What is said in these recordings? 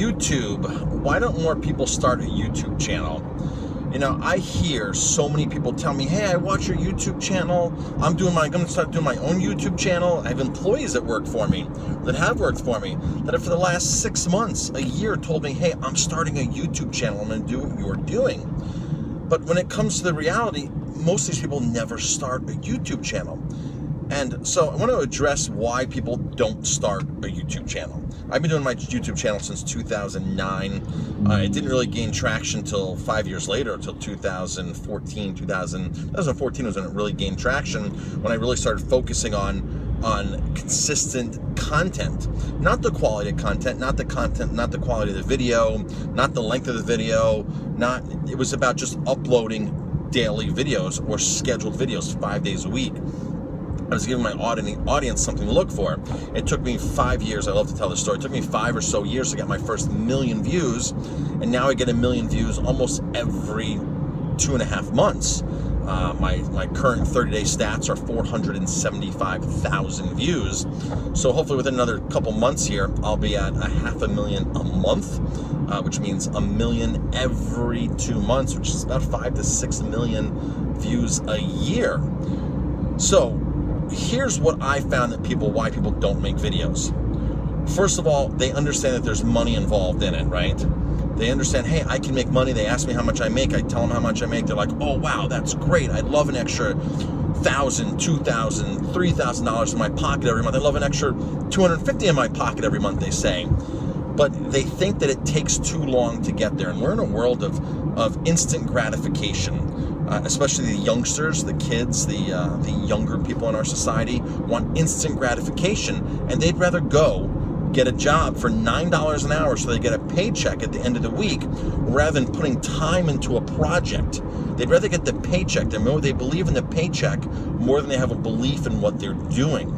YouTube, why don't more people start a YouTube channel? You know, I hear so many people tell me, hey, I watch your YouTube channel. I'm going to start doing my own YouTube channel. I have employees that work for me, that have worked for me, that for the last 6 months, a year, told me, hey, I'm starting a YouTube channel. I'm going to do what you're doing. But when it comes to the reality, most of these people never start a YouTube channel. And so I want to address why people don't start a YouTube channel. I've been doing my YouTube channel since 2009. It didn't really gain traction until 5 years later, until 2014. 2014 was when it really gained traction, when I really started focusing on consistent content. Not the quality of content, not the quality of the video, not the length of the video, it was about just uploading daily videos or scheduled videos 5 days a week. I was giving my audience something to look for. It took me 5 years. I love to tell this story. It took me 5 or so years to get my first 1 million views, and now I get 1 million views almost every 2.5 months. My current 30-day stats are 475,000 views. So hopefully within another couple months here, I'll be at 500,000 a month, which means 1 million every 2 months, which is about 5 to 6 million views a year. So here's what I found why people don't make videos. First of all, they understand that there's money involved in it, right? They understand, hey, I can make money. They ask me how much I make. I tell them how much I make. They're like, oh, wow, that's great. I'd love an extra $1,000, $2,000, $3,000 in my pocket every month. I'd love an extra $250 in my pocket every month, they say. But they think that it takes too long to get there. And we're in a world of instant gratification. Especially the youngsters, the kids, the younger people in our society want instant gratification, and they'd rather go get a job for $9 an hour so they get a paycheck at the end of the week rather than putting time into a project. They'd rather get the paycheck. They believe in the paycheck more than they have a belief in what they're doing.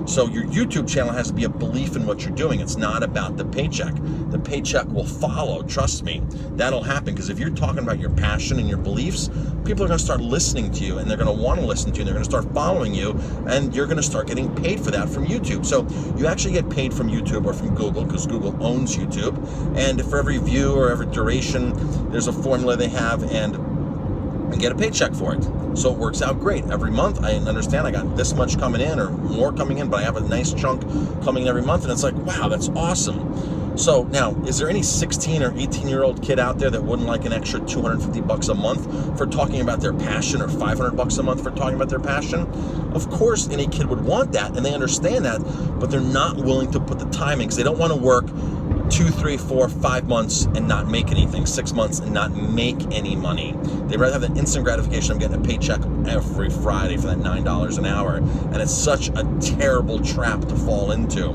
So your YouTube channel has to be a belief in what you're doing. It's not about the paycheck. The paycheck will follow, trust me. That'll happen, because if you're talking about your passion and your beliefs, people are going to start listening to you, and they're going to want to listen to you, and they're going to start following you, and you're going to start getting paid for that from YouTube. So you actually get paid from YouTube or from Google, because Google owns YouTube, and for every view or every duration, there's a formula they have, and get a paycheck for it. So it works out great. Every month, I understand I got this much coming in or more coming in, but I have a nice chunk coming in every month, and it's like, wow, that's awesome. So now, is there any 16 or 18-year-old kid out there that wouldn't like an extra $250 a month for talking about their passion, or $500 a month for talking about their passion? Of course, any kid would want that, and they understand that, but they're not willing to put the time in, because they don't want to work 2, 3, 4, 5 months and not make anything, 6 months and not make any money. They'd rather have that instant gratification of getting a paycheck every Friday for that $9 an hour, and it's such a terrible trap to fall into.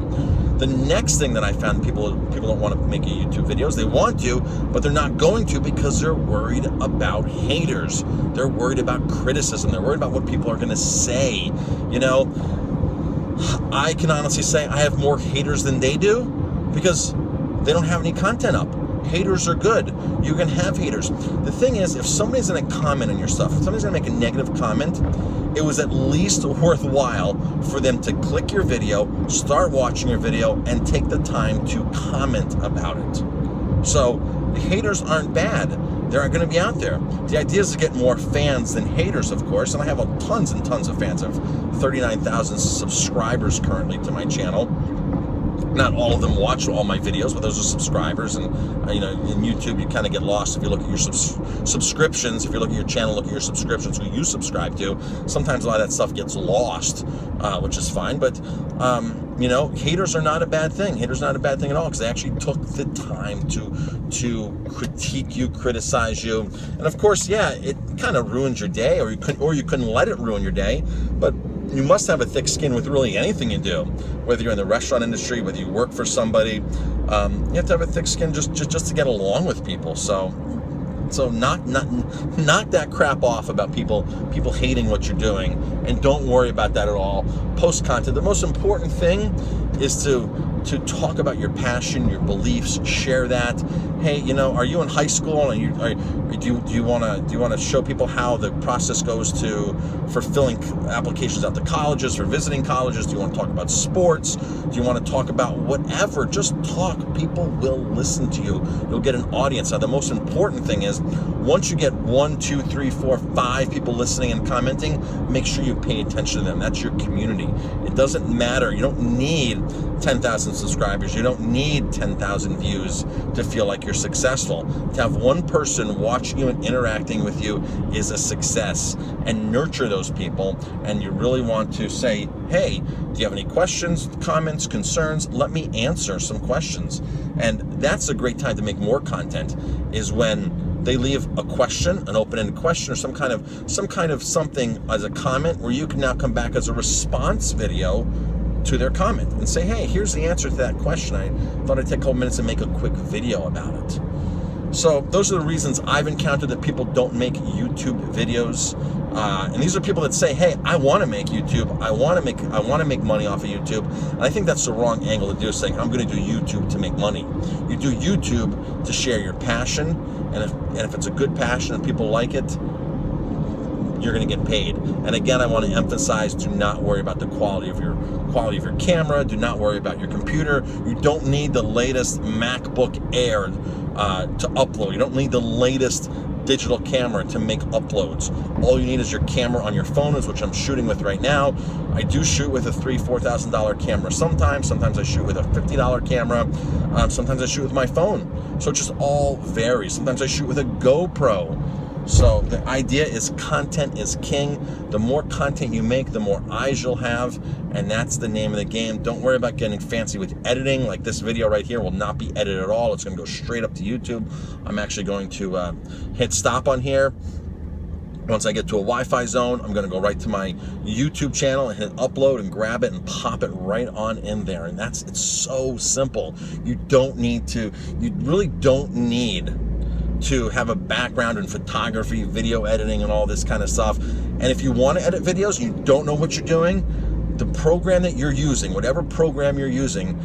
The next thing that I found, people don't want to make a YouTube videos. They want to, but they're not going to, because they're worried about haters. They're worried about criticism. They're worried about what people are going to say. You know, I can honestly say I have more haters than they do, because they don't have any content up. Haters are good. You can have haters. The thing is, if somebody's going to comment on your stuff, if somebody's going to make a negative comment, it was at least worthwhile for them to click your video, start watching your video, and take the time to comment about it. So the haters aren't bad. They're going to be out there. The idea is to get more fans than haters, of course, and I have tons and tons of fans. I have 39,000 subscribers currently to my channel. Not all of them watch all my videos, but those are subscribers. And in YouTube, you kind of get lost if you look at your subscriptions. If you look at your channel, look at your subscriptions, who you subscribe to. Sometimes a lot of that stuff gets lost, which is fine. But haters are not a bad thing. Haters are not a bad thing at all, because they actually took the time to critique you, criticize you. And of course, yeah, it kind of ruins your day, or you couldn't let it ruin your day. But you must have a thick skin with really anything you do, whether you're in the restaurant industry, whether you work for somebody. You have to have a thick skin just to get along with people. So knock that crap off about people hating what you're doing, and don't worry about that at all. Post content. The most important thing is to talk about your passion, your beliefs, share that. Hey, you know, are you in high school and do you want to show people how the process goes for filling applications out to colleges, for visiting colleges? Do you want to talk about sports? Do you want to talk about whatever? Just talk. People will listen to you. You'll get an audience. Now, the most important thing is once you get 1, 2, 3, 4, 5 people listening and commenting, make sure you pay attention to them. That's your community. It doesn't matter. You don't need 10,000 subscribers. You don't need 10,000 views to feel like you're successful. To have one person watching you and interacting with you is a success. And nurture those people. And you really want to say, hey, do you have any questions, comments, concerns? Let me answer some questions. And that's a great time to make more content, is when they leave a question, an open-ended question, or some kind of something as a comment, where you can now come back as a response video to their comment and say, hey, here's the answer to that question. I thought I'd take a couple minutes and make a quick video about it. So those are the reasons I've encountered that people don't make YouTube videos. And these are people that say, hey, I want to make YouTube. I want to make money off of YouTube. And I think that's the wrong angle to do, saying I'm going to do YouTube to make money. You do YouTube to share your passion. And if it's a good passion and people like it, you're going to get paid. And again, I want to emphasize, do not worry about the quality of your camera. Do not worry about your computer. You don't need the latest MacBook Air to upload. You don't need the latest digital camera to make uploads. All you need is your camera on your phone, which I'm shooting with right now. I do shoot with a $3,000-$4,000 camera sometimes. Sometimes I shoot with a $50 camera. Sometimes I shoot with my phone. So it just all varies. Sometimes I shoot with a GoPro. So the idea is content is king. The more content you make, the more eyes you'll have, and that's the name of the game. Don't worry about getting fancy with editing. Like this video right here will not be edited at all. It's going to go straight up to YouTube. I'm actually going to hit stop on here. Once I get to a Wi-Fi zone, I'm going to go right to my YouTube channel and hit upload and grab it and pop it right on in there. And it's so simple. You really don't need to have a background in photography, video editing, and all this kind of stuff. And if you want to edit videos and you don't know what you're doing, the program that you're using, whatever program you're using,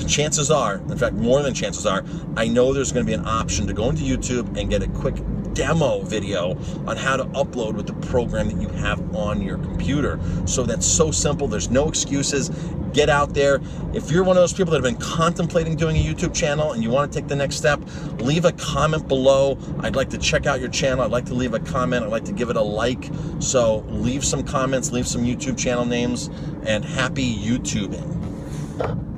chances are, in fact, more than chances are, I know there's going to be an option to go into YouTube and get a quick demo video on how to upload with the program that you have on your computer. So that's so simple. There's no excuses. Get out there. If you're one of those people that have been contemplating doing a YouTube channel and you want to take the next step, leave a comment below. I'd like to check out your channel. I'd like to leave a comment. I'd like to give it a like. So leave some comments, leave some YouTube channel names, and happy YouTubing.